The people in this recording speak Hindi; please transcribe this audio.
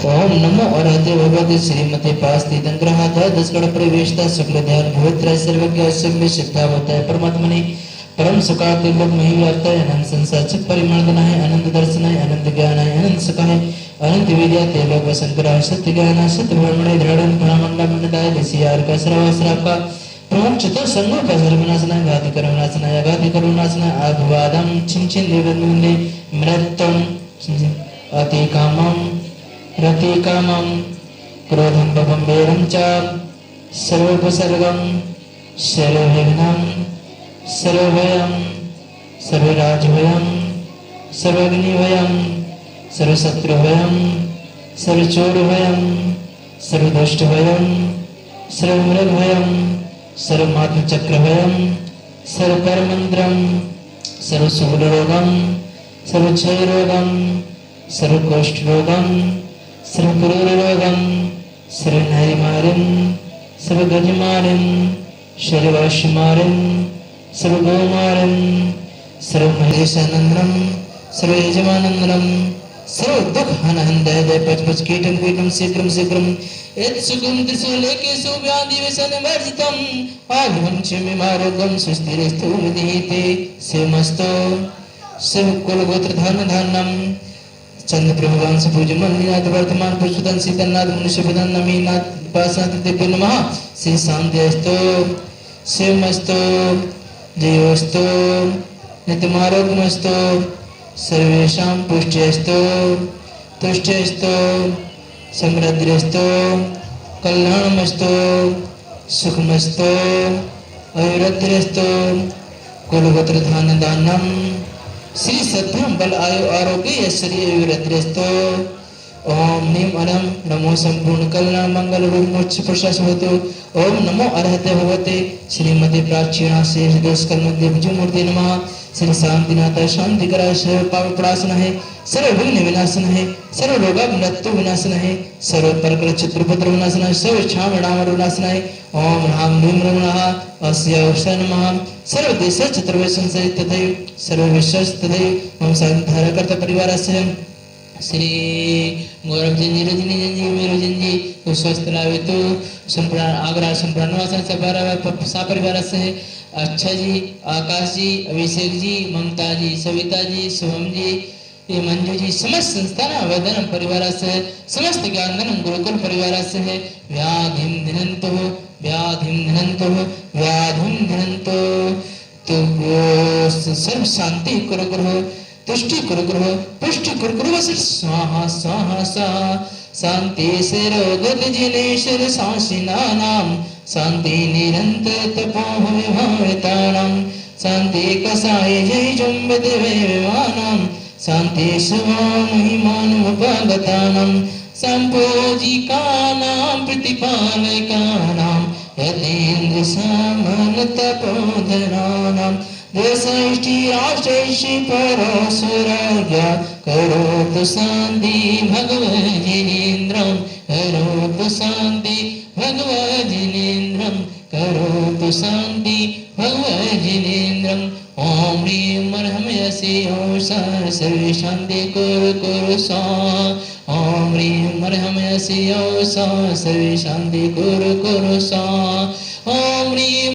ओम नमो अरहते भगवते श्रीमते पास्ति तंग्रहाता दसगढ़ प्रवेशता शुक्ल ध्यान भूत्र सर्वज्ञ असम्य शिक्षा होता है परमात्मा ने परम सुखाते लोग मही व्याप्त है अनंत संसार चित परिमर्दन है अनंत दर्शन है अनंत ज्ञान है अनंत सुख है अनंत विद्या ते लोग शंकर सत्य ज्ञान सत्य ब्रह्मणे दृढ़ ब्राह्मण मंडलाय ऋषियार का श्राव का प्रमुख चतुर संगों का सर्वनाशना घाति करुणासना घाति करुणासना आभवादम छिंचिन देवन्दे मृत्यम अति कामम रति कामम क्रोधम पवम वेरम च सर्वोपसर्गम सर्वविघ्नं सर्वभयं सर्वराजभयं सर्वग्निभयं सर्वशत्रुभयं सर्वचोरभयं सर्वदुष्टभयं सर्वमृगभयं सर्वमात्मचक्रभयं सर्वकर्मन्द्रं सर्वशूलरोगं सर्वक्षयरोगं सर्वकोष्ठरोगं सर्वक्रूररोगं सर्वनरिमारिं सर्वगजमारिं सर्ववाशिमारिं सर्वगोमारिं सर्वमहेशानन्दं सर्वयजमानन्दं सर्वदुःखहनहन्दय पचपच कीटं कीटं शीघ्रं शीघ्रं यत्सुखं त्रिशूलेकेषु व्याधिवसनवर्जितम् आभ्यं क्षमिमारोग्यं सुस्थिरस्तु विधीयते शिवमस्तु शिवकुलगोत्रधान्यधान्यं चंद्रप्रभुवंश पूजमन्नाथ वर्तमान पुष्पदन सीतनाथ मनुष्यपदन नमीनाथ पासात दिव्य नमः श्री शांतिस्तु शिवमस्तु जयोस्तु नित्यमारोग्यमस्तु सर्वेषां पुष्ट्यस्तु तुष्ट्यस्तु समृद्धिस्तु कल्याणमस्तु सुखमस्तु आयुर्वृद्धिस्तु कुलगोत्रधान्यदानं श्री सद्भम बल आयु आरोग्य ऐश्वर्य विरद्रस्तो ओम नीम अनम नमो संपूर्ण कल्याण मंगल रूप मोक्ष प्रशास होतो ओम नमो अरहते भगवते श्रीमते प्राचीना शेष दोष कर्म देवजू मूर्ति नमः श्री शांतिनाथ शांति कराय सर्व पाप प्रणाशन है सर्व विघ्न विनाशन है सर्व रोग मृत्यु विनाशन है सर्व परकर चित्रपत्र विनाशन है सर्व क्षाम राम विनाशन है ओम राम भीम रमणः अस्य अवसर नमः सर्व देश चतुर्वेशन से तथैव सर्व विश्व तथैव ओम संधार करता परिवार से श्री गौरव जंजी रजनी जंजी मेरो जंजी तो स्वस्थ लावे तो संप्राण आगरा संप्राण वासन सा परिवार से अच्छा जी आकाश जी अभिषेक जी ममता जी सविता जी शुभम जी ये मंजू जी समस्त संस्थान आवेदन परिवार से समस्त ज्ञानधन गुरुकुल परिवार से है व्याधिम धनंतो व्याधिम धनंतो व्याधिम धनंतो तो सर्व शांति कुरु गुरु तुष्टि कुरु गुरु पुष्टि कुरु गुरु स्वाहा स्वाहा स्वाहा शांति से रोगत जिनेश्वर शासिना नाम शांति निरंतर तपो विभावितानां शांति कसाय जय जुम्बित विमानां शांति शुभो महिमानुपगतानां संपूजिकानां प्रतिपालकानां यतीन्द्र सामन तपोधनानां देशैष्टि राष्ट्रैषि परशुराज्ञा करोतु शान्ति भगवजिनेन्द्रं करोतु शान्ति भगवजिनेन्द्रं करोतु शान्ति भगवजिनेन्द्रं ॐ ह्रीं अर्हमयसि ॐ सर्वे शान्ति कुरु कुरु सा ॐ ह्रीं अर्हमयसि ॐ सर्वे शान्ति कुरु कुरु सा ॐ ह्रीं